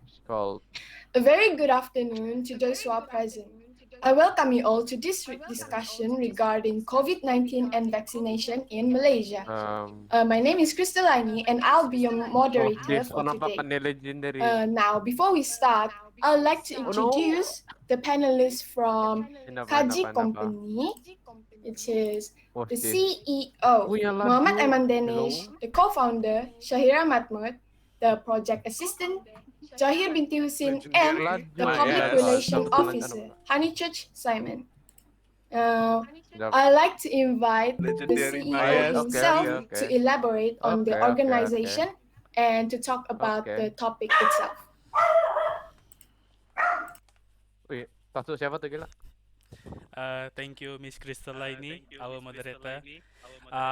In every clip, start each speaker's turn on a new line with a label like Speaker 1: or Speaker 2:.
Speaker 1: It's called.
Speaker 2: A very good afternoon to those who are present. I welcome you all to this discussion regarding COVID-19 and vaccination in Malaysia. My name is Crystalini and I'll be your
Speaker 1: Oh,
Speaker 2: moderator
Speaker 1: this
Speaker 2: for today.
Speaker 1: penampakan legendary.
Speaker 2: Now, before we start, I'd like to
Speaker 1: Oh no.
Speaker 2: introduce the panelists from
Speaker 1: Kenapa, kenapa,
Speaker 2: Kaji
Speaker 1: kenapa?
Speaker 2: Company, which is
Speaker 1: What's
Speaker 2: the
Speaker 1: this?
Speaker 2: CEO,
Speaker 1: Oh, yang
Speaker 2: Muhammad
Speaker 1: laju.
Speaker 2: Aiman Danish,
Speaker 1: Hello?
Speaker 2: the co-founder, Shahira Matmut, the project assistant, Jahir Binti Husin, and
Speaker 1: Laju.
Speaker 2: the
Speaker 1: Oh my
Speaker 2: public
Speaker 1: god.
Speaker 2: relation
Speaker 1: Satu bulan ano
Speaker 2: officer,
Speaker 1: ba?
Speaker 2: Honeychurch Simon. Uh,
Speaker 1: Yup.
Speaker 2: I'd like to invite the
Speaker 3: Legendary
Speaker 2: CEO
Speaker 1: Okay,
Speaker 3: bias.
Speaker 1: okay,
Speaker 2: himself
Speaker 1: okay,
Speaker 2: to
Speaker 1: okay.
Speaker 2: elaborate on the
Speaker 1: Okay, okay, okay.
Speaker 2: organization and to talk about
Speaker 1: Okay.
Speaker 2: the topic itself.
Speaker 1: Wih, satu siapa tuh gila?
Speaker 4: Thank you, Miss Crystalini, our moderator.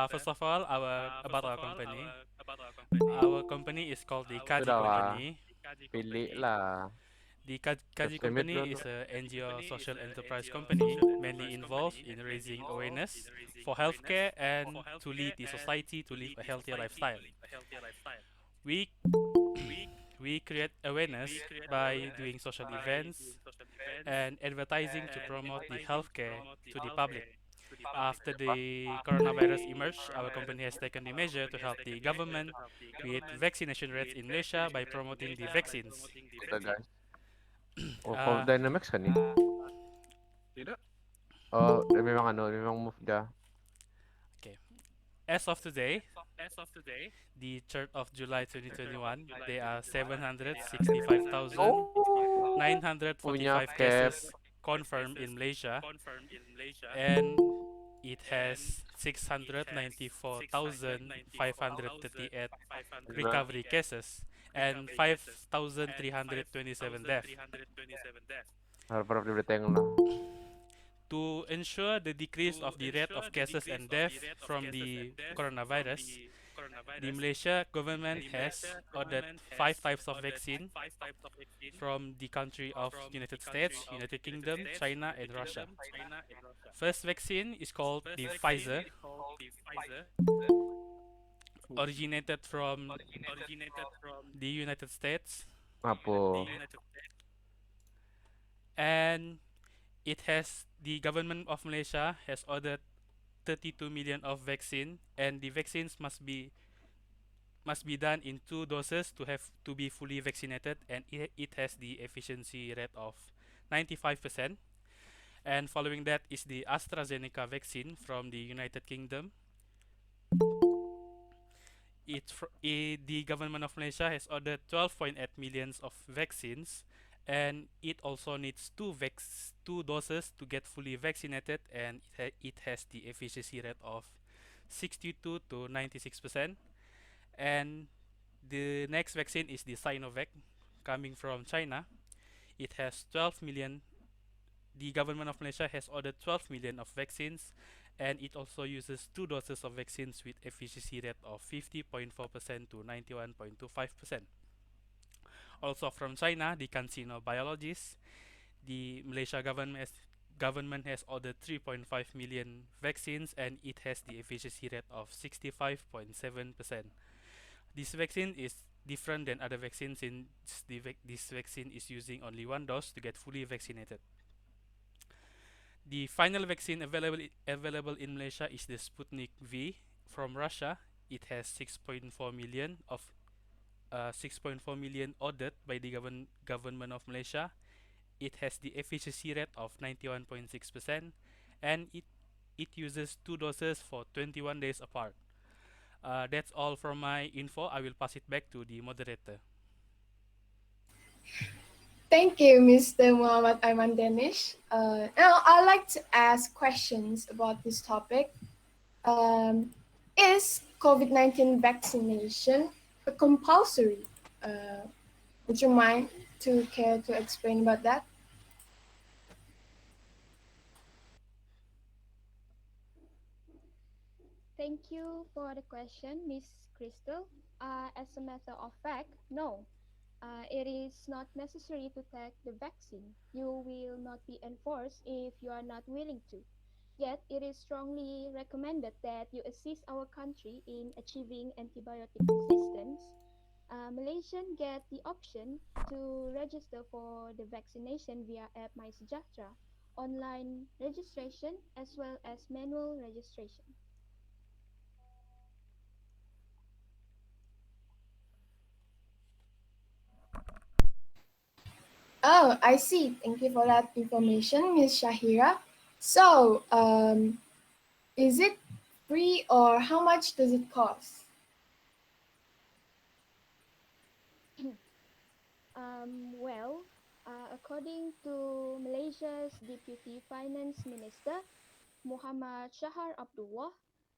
Speaker 4: First of all, about our company. Our company is called the Kaji
Speaker 1: Sudahlah,
Speaker 4: Company.
Speaker 1: pilih lah.
Speaker 4: The Kaji
Speaker 1: Just limit
Speaker 4: Company
Speaker 1: dulu.
Speaker 4: is an NGO social enterprise company mainly involved in raising awareness for healthcare and to lead the society to live a healthier lifestyle. We we create awareness by doing social events and advertising to promote the healthcare to the public. After the coronavirus emerged, our company has taken the measure to help the government with vaccination rates in Malaysia by promoting the vaccines.
Speaker 1: Udah guys. Oh,
Speaker 4: Uh,
Speaker 1: Dynamics kan nih?
Speaker 3: Tidak.
Speaker 1: Oh, memang memang move dia.
Speaker 4: okay. As of today, the 3rd of July 2021, there are
Speaker 1: Oh, punya
Speaker 4: 765,945
Speaker 1: cap.
Speaker 4: cases confirmed in Malaysia, and it has 694,538
Speaker 1: Gila.
Speaker 4: recovery cases and 5,327 deaths.
Speaker 1: Harap-harap di berita yang lah.
Speaker 4: To ensure the decrease of the rate of cases and deaths from the coronavirus, the Malaysia government has ordered 5 types of vaccine from the country of United States, United Kingdom, China, and Russia. First vaccine is called the Pfizer, originated from the United States,
Speaker 1: Apa?
Speaker 4: and it has the government of Malaysia has ordered 32 million of vaccine, and the vaccines must be done in 2 doses to have to be fully vaccinated, and it has the efficiency rate of 95%. And following that is the AstraZeneca vaccine from the United Kingdom. The government of Malaysia has ordered 12.8 millions of vaccines, and it also needs 2 doses to get fully vaccinated, and it has the efficiency rate of 62 to 96%. And the next vaccine is the Sinovac coming from China. It has 12 million. The government of Malaysia has ordered 12 million of vaccines, and it also uses 2 doses of vaccines with efficiency rate of 50.4% to 91.25%. Also from China, the CanSino Biologists, the Malaysia government has ordered 3.5 million vaccines, and it has the efficiency rate of 65.7%. This vaccine is different than other vaccines in this vaccine is using only 1 dose to get fully vaccinated. The final vaccine available in Malaysia is the Sputnik V from Russia. It has 6.4 million ordered by the government of Malaysia. It has the efficiency rate of 91.6%, and it uses 2 doses for 21 days apart. That's all from my info. I will pass it back to the moderator.
Speaker 2: Thank you, Mr. Muhammad Aiman Danish. Now, I'd like to ask questions about this topic. Is COVID-19 vaccination a compulsory? Would you mind to care to explain about that?
Speaker 5: Thank you for the question, Miss Crystal. As a matter of fact, no. It is not necessary to take the vaccine. You will not be enforced if you are not willing to. Yet, it is strongly recommended that you assist our country in achieving antibiotic resistance Malaysians get the option to register for the vaccination via app My Sejahtera, online registration as well as manual registration.
Speaker 2: Oh, I see. Thank you for that information, Ms. Shahira. So, is it free or how much does it cost?
Speaker 5: Well, according to Malaysia's Deputy Finance Minister, Muhammad Shahar Abdullah,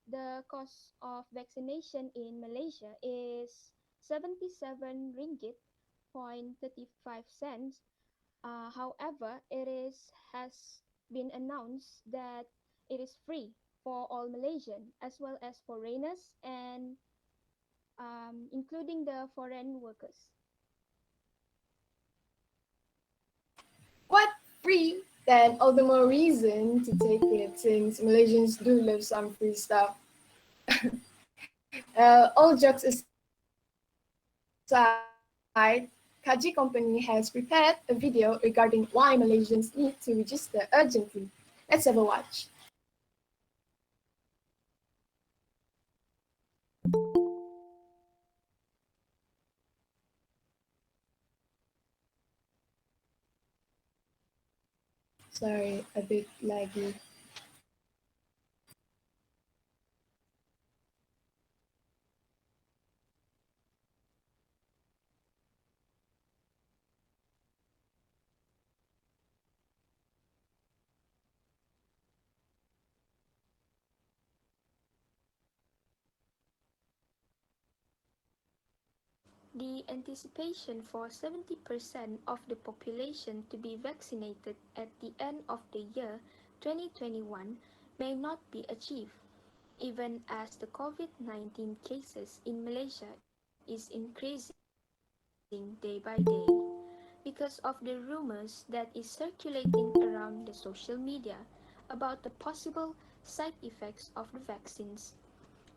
Speaker 5: the cost of vaccination in Malaysia is 77 ringgit point 35 cents. However, has been announced that it is free for all Malaysian as well as foreigners and including the foreign workers.
Speaker 2: What, free? Then all the more reason to take it since Malaysians do love some free stuff. All jokes aside, Kaji Company has prepared a video regarding why Malaysians need to register urgently. Let's have a watch. Sorry, a bit laggy.
Speaker 6: The anticipation for 70% of the population to be vaccinated at the end of the year 2021 may not be achieved, even as the COVID-19 cases in Malaysia is increasing day by day because of the rumors that is circulating around the social media about the possible side effects of the vaccines.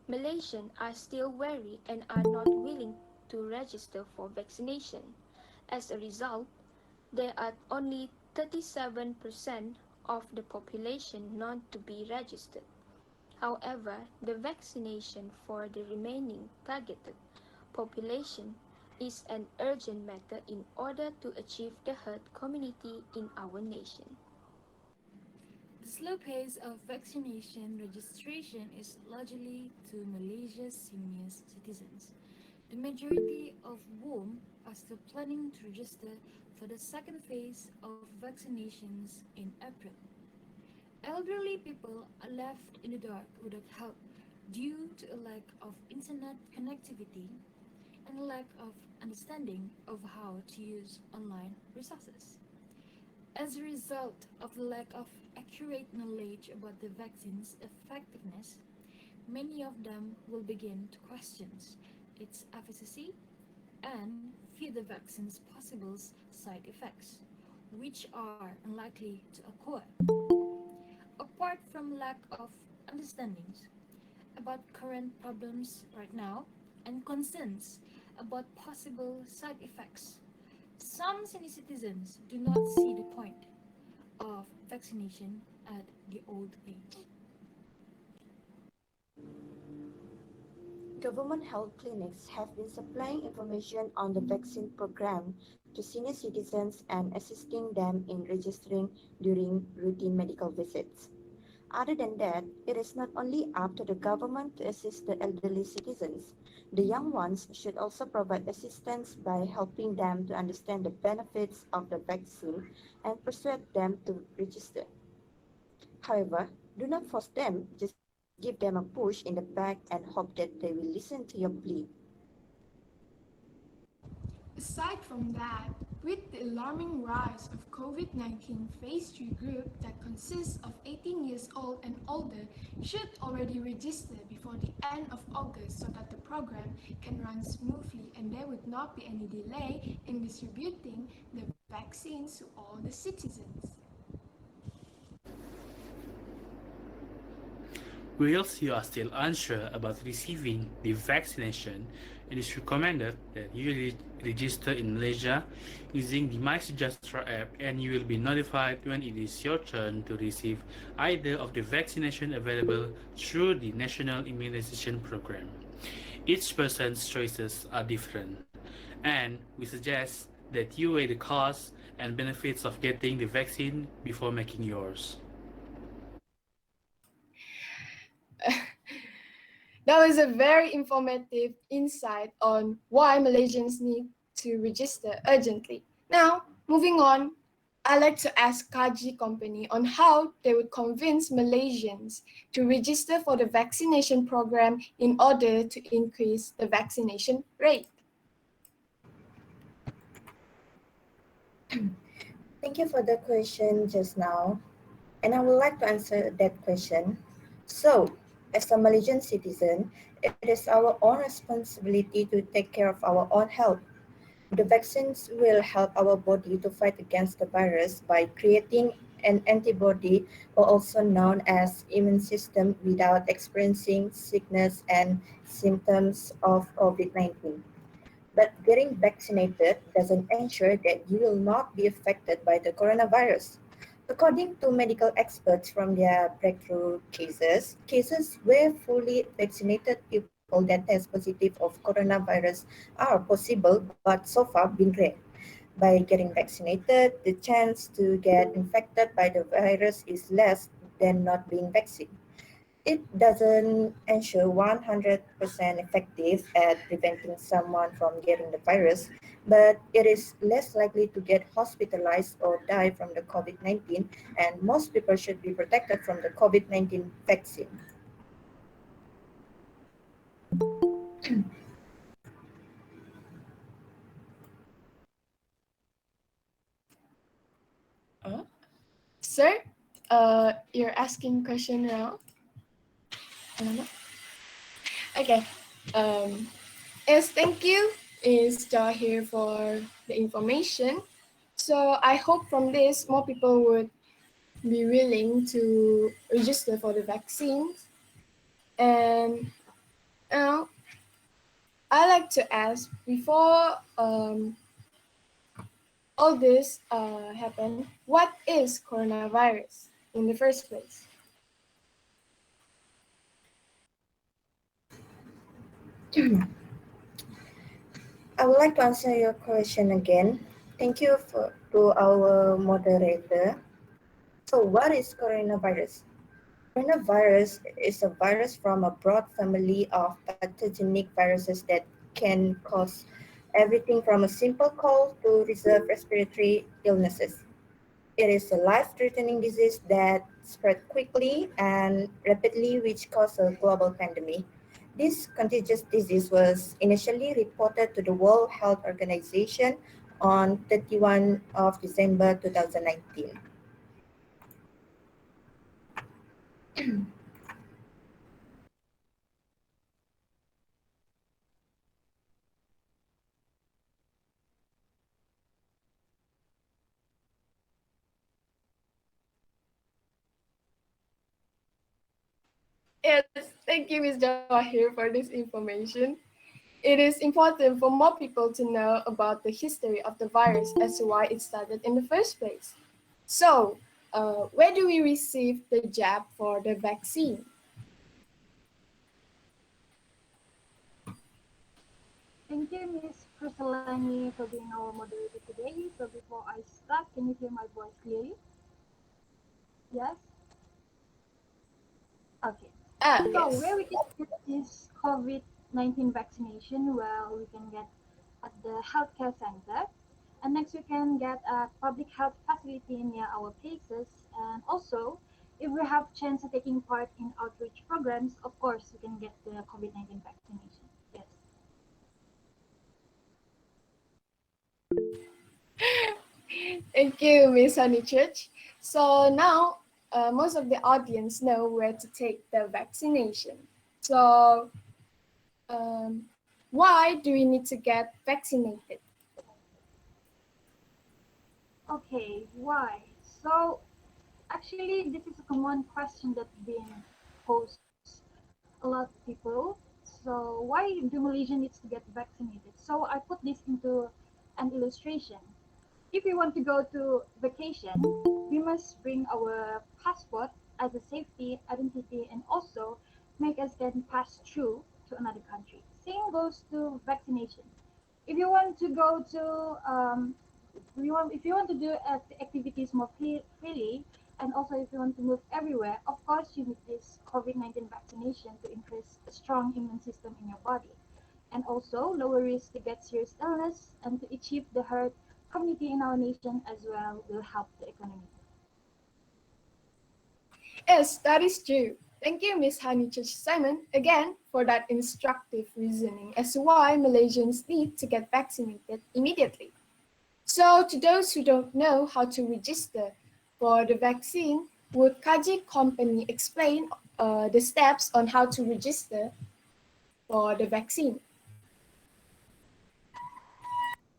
Speaker 6: Malaysians are still wary and are not willing to register for vaccination. As a result, there are only 37% of the population not to be registered. However, the vaccination for the remaining targeted population is an urgent matter in order to achieve the herd immunity in our nation.
Speaker 7: The slow pace of vaccination registration is largely to Malaysia's senior citizens, the majority of whom are still planning to register for the second phase of vaccinations in April. Elderly people are left in the dark without help due to a lack of internet connectivity and a lack of understanding of how to use online resources. As a result of the lack of accurate knowledge about the vaccine's effectiveness, many of them will begin to question its efficacy and fear the vaccine's possible side effects, which are unlikely to occur. Apart from lack of understanding about current problems right now and concerns about possible side effects, some senior citizens do not see the point of vaccination at the old age.
Speaker 8: Government health clinics have been supplying information on the vaccine program to senior citizens and assisting them in registering during routine medical visits. Other than that, it is not only up to the government to assist the elderly citizens. The young ones should also provide assistance by helping them to understand the benefits of the vaccine and persuade them to register. However, do not force them, just give them a push in the back and hope that they will listen to your plea.
Speaker 2: Aside from that, with the alarming rise of COVID-19 phase 3 group that consists of 18 years old and older should already register before the end of August so that the program can run smoothly and there would not be any delay in distributing the vaccines to all the citizens.
Speaker 4: Whilst you are still unsure about receiving the vaccination, It is recommended that you register in Malaysia using the MySejahtera app, and you will be notified when it is your turn to receive either of the vaccination available through the National Immunization Program. Each person's choices are different, and we suggest that you weigh the costs and benefits of getting the vaccine before making yours.
Speaker 2: That was a very informative insight on why Malaysians need to register urgently. Now, moving on, I'd like to ask Kaji Company on how they would convince Malaysians to register for the vaccination program in order to increase the vaccination rate.
Speaker 8: Thank you for the question just now, and I would like to answer that question. So, as a Malaysian citizen, it is our own responsibility to take care of our own health. The vaccines will help our body to fight against the virus by creating an antibody, or also known as immune system, without experiencing sickness and symptoms of COVID-19. But getting vaccinated doesn't ensure that you will not be affected by the coronavirus. According to medical experts from their breakthrough cases where fully vaccinated people that test positive of coronavirus are possible but so far been rare. By getting vaccinated, the chance to get infected by the virus is less than not being vaccinated. It doesn't ensure 100% effective at preventing someone from getting the virus, but it is less likely to get hospitalized or die from the COVID-19, and most people should be protected from the COVID-19 vaccine.
Speaker 2: Sir, you're asking question now? Okay. Um, yes, thank you, Is Jahir, for the information. So I hope from this more people would be willing to register for the vaccines. And now I like to ask before all this happened, what is coronavirus in the first place?
Speaker 8: I would like to answer your question again. Thank you to our moderator. So, what is coronavirus? Coronavirus is a virus from a broad family of pathogenic viruses that can cause everything from a simple cold to reserved respiratory illnesses. It is a life-threatening disease that spread quickly and rapidly, which caused a global pandemic. This contagious disease was initially reported to the World Health Organization on 31 of December 2019.
Speaker 2: Yes, thank you, Ms. Jawahir, for this information. It is important for more people to know about the history of the virus as to why it started in the first place. So, where do we receive the jab for the vaccine?
Speaker 9: Thank you, Ms. Kristalani, for being our moderator today. So before I start, can you hear my voice clearly? Yes? Okay. So
Speaker 2: Yes.
Speaker 9: where we can get this COVID-19 vaccination? Well, we can get at the healthcare center. And next we can get at public health facility near our places. And also, if we have chance of taking part in outreach programs, of course, we can get the COVID-19 vaccination. Yes.
Speaker 2: Thank you, Ms. Honeychurch. So now, most of the audience know where to take the vaccination. So, why do we need to get vaccinated?
Speaker 9: Okay, why? So actually, this is a common question that's been posed a lot of people. So why do Malaysian needs to get vaccinated? So I put this into an illustration. If we want to go to vacation, we must bring our passport as a safety identity and also make us can pass through to another country. Same goes to vaccination. If you want to go to if you want to do activities more freely, and also if you want to move everywhere, of course you need this COVID-19 vaccination to increase a strong immune system in your body, and also lower risk to get serious illness and to achieve the herd community in our nation as well will help the economy.
Speaker 2: Yes, that is true. Thank you, Ms. Church Simon, again for that instructive reasoning as to why Malaysians need to get vaccinated immediately. So, to those who don't know how to register for the vaccine, would Kaji Company explain the steps on how to register for the vaccine?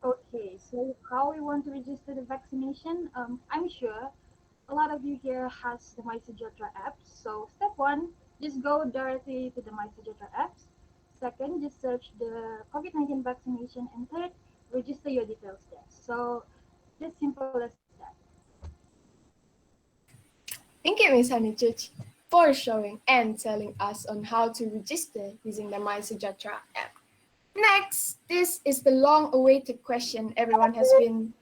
Speaker 9: Okay, so how we want to register the vaccination? I'm sure a lot of you here has the MySejahtera app. So step one, just go directly to the MySejahtera apps. Second, just search the COVID-19 vaccination. And third, register your details there. So just simple as that.
Speaker 2: Thank you, Ms. Church, for showing and telling us on how to register using the MySejahtera app. Next, this is the long-awaited question everyone has been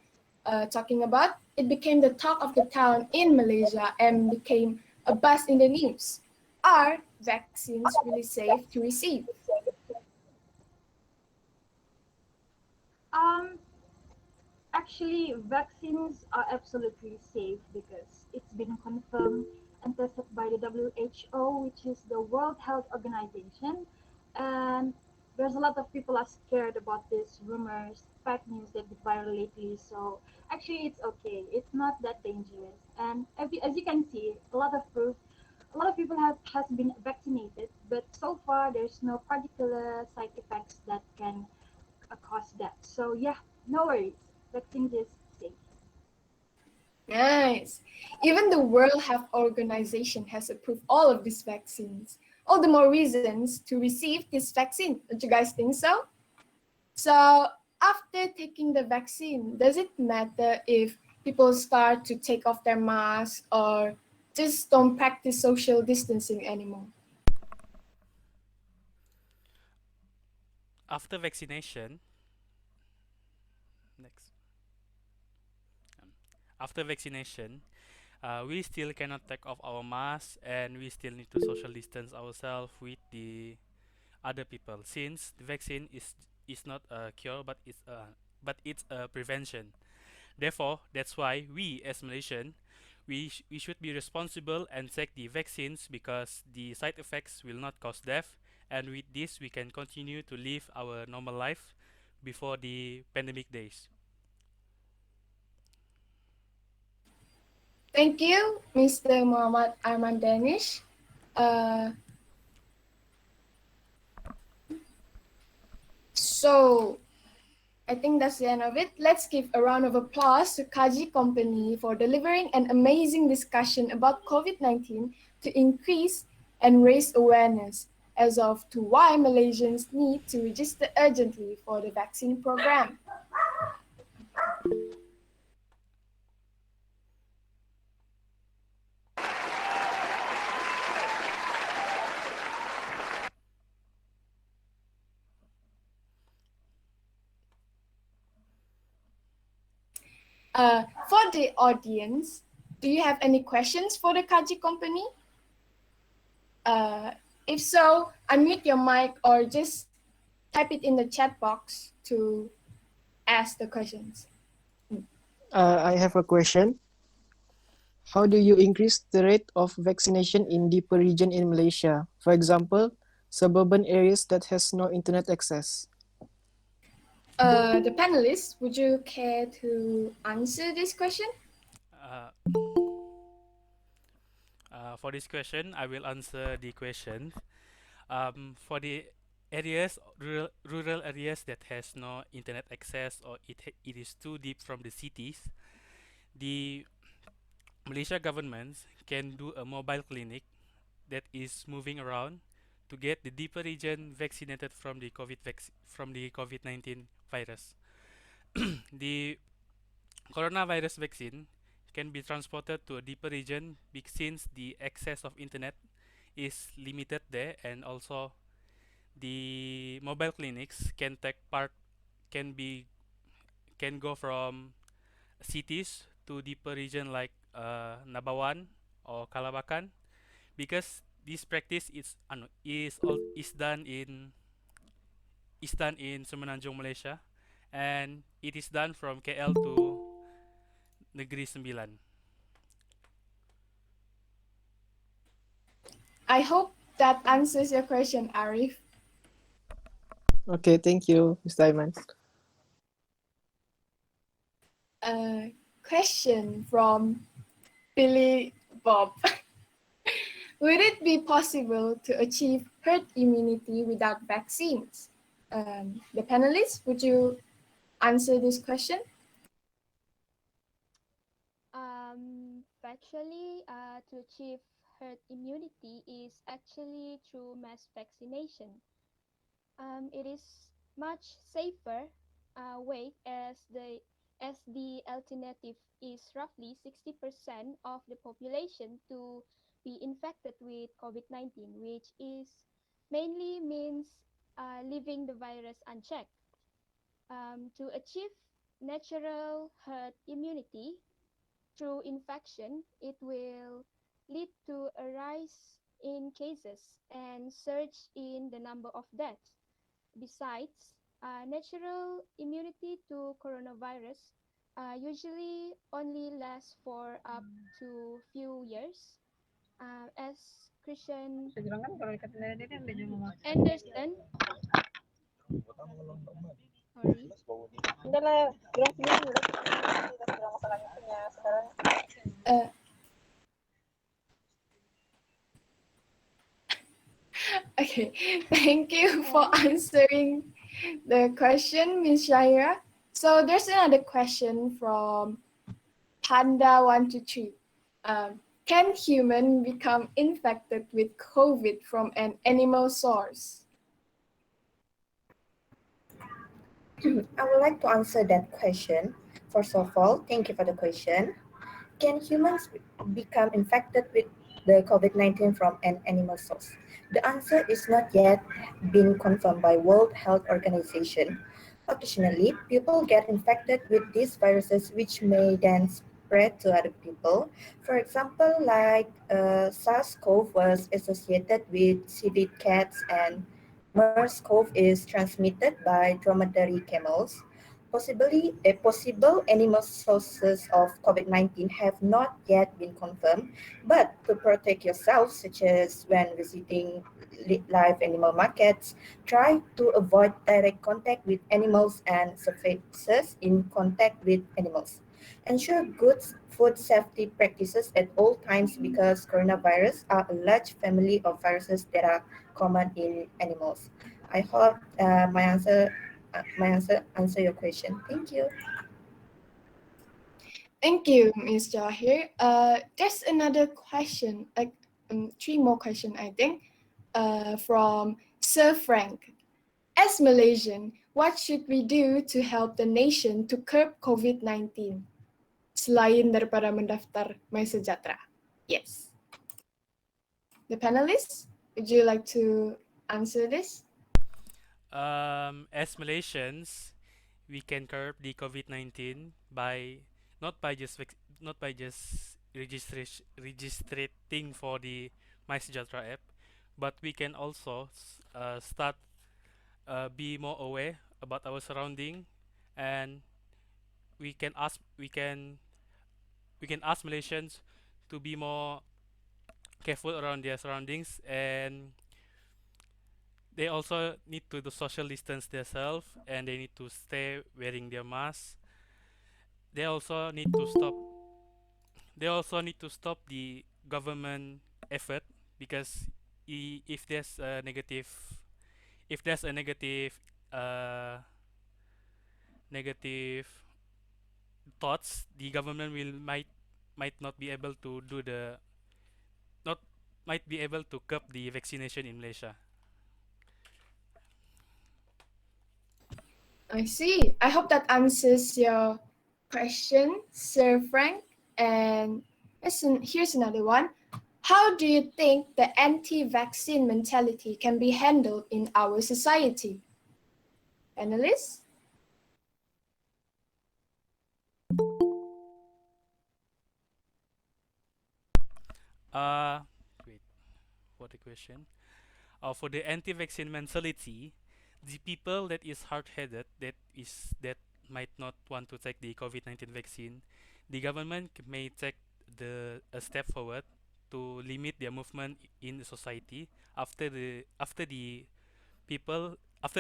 Speaker 2: talking about. It became the talk of the town in Malaysia and became a buzz in the news. Are vaccines really safe to receive?
Speaker 9: Um, Actually, vaccines are absolutely safe because it's been confirmed and tested by the WHO, which is the World Health Organization. And there's a lot of people are scared about these rumors, fake news that get viral lately. So actually, it's okay. It's not that dangerous. And as you can see, a lot of proof. A lot of people have has been vaccinated, but so far there's no particular side effects that can cause death. So yeah, no worries. Vaccines is safe.
Speaker 2: Nice. Even the World Health Organization has approved all of these vaccines. All the more reasons to receive this vaccine. Don't you guys think so? So, after taking the vaccine, does it matter if people start to take off their masks or just don't practice social distancing anymore?
Speaker 4: After vaccination, next. Um, After vaccination, we still cannot take off our mask and we still need to social distance ourselves with the other people since the vaccine is not a cure but it's a prevention. Therefore, that's why we as Malaysian we should be responsible and take the vaccines because the side effects will not cause death, and with this we can continue to live our normal life before the pandemic days.
Speaker 2: Thank you, Mr. Muhammad Arman Danish. Uh, so, I think that's the end of it. Let's give a round of applause to Kaji Company for delivering an amazing discussion about COVID-19 to increase and raise awareness as of to why Malaysians need to register urgently for the vaccine program. For the audience, do you have any questions for the Kaji Company? Uh, if so, unmute your mic or just type it in the chat box to ask the questions.
Speaker 10: I have a question. How do you increase the rate of vaccination in deeper region in Malaysia? For example, suburban areas that has no internet access.
Speaker 2: The panelists, would you care to answer this question?
Speaker 4: Uh, for this question, I will answer the question. For the areas, rural areas that has no internet access or it is too deep from the cities, the Malaysia government can do a mobile clinic that is moving around to get the deeper region vaccinated from the COVID-19 virus. The coronavirus vaccine can be transported to a deeper region since the access of internet is limited there, and also the mobile clinics can be can go from cities to deeper region like Nabawan or Kalabakan, because this practice is done in Semenanjung, Malaysia, and it is done from KL to Negeri Sembilan.
Speaker 2: I hope that answers your question, Arif.
Speaker 10: Okay, thank you, Mr. Aiman.
Speaker 2: A question from Billy Bob. Would it be possible to achieve herd immunity without vaccines? The panelists, would you answer this question?
Speaker 5: Factually, to achieve herd immunity is actually through mass vaccination. It is much safer way as the alternative is roughly 60% of the population to be infected with COVID-19, which is mainly means leaving the virus unchecked. To achieve natural herd immunity through infection, it will lead to a rise in cases and surge in the number of deaths. Besides, natural immunity to coronavirus usually only lasts for up to few years. As Christian Anderson, sorry,
Speaker 2: Uh, okay, thank you for answering the question, Ms. Shaira. So there's another question from Panda123. Can human become infected with COVID from an animal source?
Speaker 8: I would like to answer that question. First of all, thank you for the question. Can humans become infected with the COVID-19 from an animal source? The answer is not yet been confirmed by World Health Organization. Occasionally, people get infected with these viruses which may then spread to other people. For example, like SARS-CoV was associated with civet cats and MERS-CoV is transmitted by dromedary camels. Possibly, a possible animal sources of COVID-19 have not yet been confirmed, but to protect yourself, such as when visiting live animal markets, try to avoid direct contact with animals and surfaces in contact with animals. Ensure good food safety practices at all times because coronavirus are a large family of viruses that are common in animals. I hope my answer answer your question. Thank you.
Speaker 2: Thank you, Ms. Jahir. There's another question, like three more questions, I think, from Sir Frank. As Malaysian, what should we do to help the nation to curb COVID-19? Selain daripada mendaftar MySejahtera. Yes. The panelists, would you like to answer this?
Speaker 4: As Malaysians, we can curb the COVID-19 by not by just registering for the MySejahtera app, but we can also start be more aware about our surrounding, and we can ask Malaysians to be more careful around their surroundings, and they also need to do social distance themselves, and they need to stay wearing their masks. They also need to stop the government effort, because if there's a negative uh, negative thoughts, the government might not be able to do the not might be able to curb the vaccination in Malaysia.
Speaker 2: I see. I hope that answers your question, Sir Frank. And here's another one. How do you think the anti-vaccine mentality can be handled in our society? Panelists?
Speaker 4: Wait, what the question? For the anti-vaccine mentality, the people that is hard-headed, that might not want to take the COVID-19 vaccine, the government may take a step forward to limit their movement in the society after the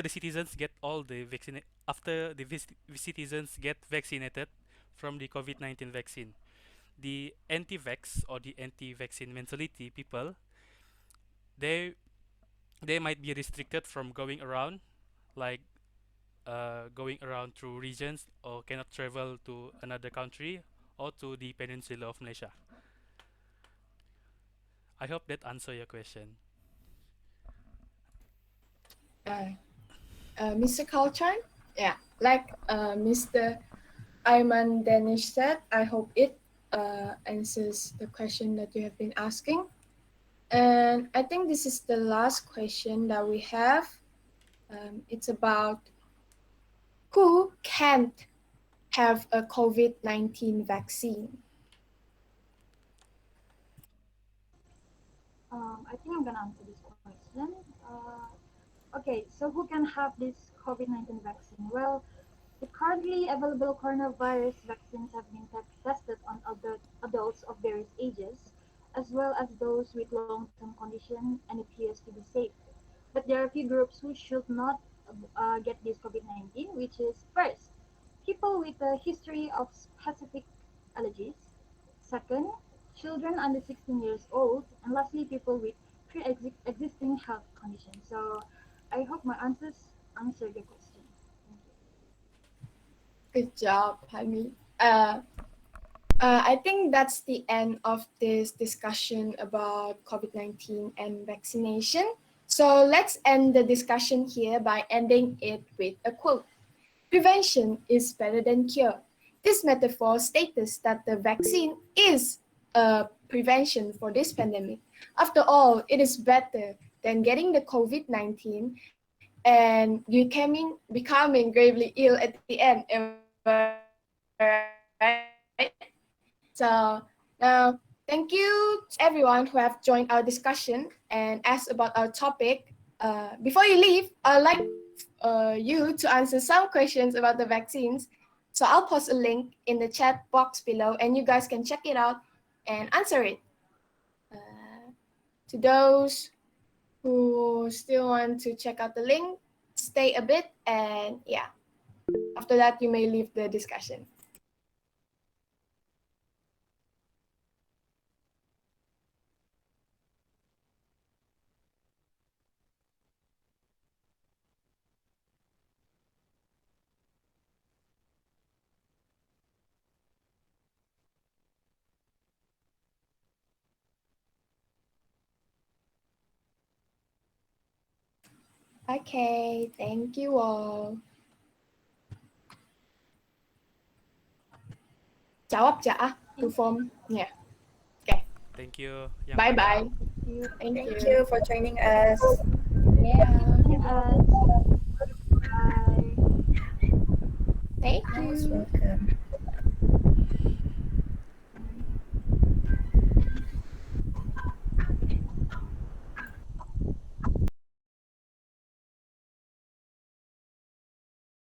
Speaker 4: citizens get all the vaccine after the citizens get vaccinated from the COVID-19 vaccine. The anti-vax or the anti-vaccine mentality people, they they might be restricted from going around, like going around through regions, or cannot travel to another country or to the peninsula of Malaysia. I hope that answer your question.
Speaker 2: Mr. Kalchan? Yeah, like Mr. Ayman Danish said, I hope it answers the question that you have been asking. And I think this is the last question that we have. It's about who can't have a COVID-19 vaccine.
Speaker 9: I think I'm gonna answer this question. Okay, so who can have this COVID-19 vaccine? Well, the currently available coronavirus vaccines have been tested on adults of various ages, as well as those with long-term condition, and appears to be safe. But there are a few groups who should not get this COVID-19, which is first, people with a history of specific allergies. Second, children under 16 years old, and lastly, people with pre-existing health conditions. So I hope my answers answered your question.
Speaker 2: Good job, Hani. I think that's the end of this discussion about COVID-19 and vaccination. So let's end the discussion here by ending it with a quote. Prevention is better than cure. This metaphor states that the vaccine is a prevention for this pandemic. After all, it is better than getting the COVID-19 and you becoming gravely ill at the end. Am I right? So now, thank you to everyone who have joined our discussion and asked about our topic. Before you leave, I'd like you to answer some questions about the vaccines. So I'll post a link in the chat box below and you guys can check it out and answer it. To those who still want to check out the link, stay a bit and yeah, after that you may leave the discussion. Okay, thank you all. Jawab je to form. Yeah. Okay.
Speaker 4: Thank you.
Speaker 2: Bye bye.
Speaker 9: Thank
Speaker 2: Thank
Speaker 8: Thank
Speaker 2: you.
Speaker 8: you for joining us.
Speaker 2: Yeah.
Speaker 9: Bye.
Speaker 2: Thank
Speaker 8: Most
Speaker 2: you.
Speaker 8: welcome.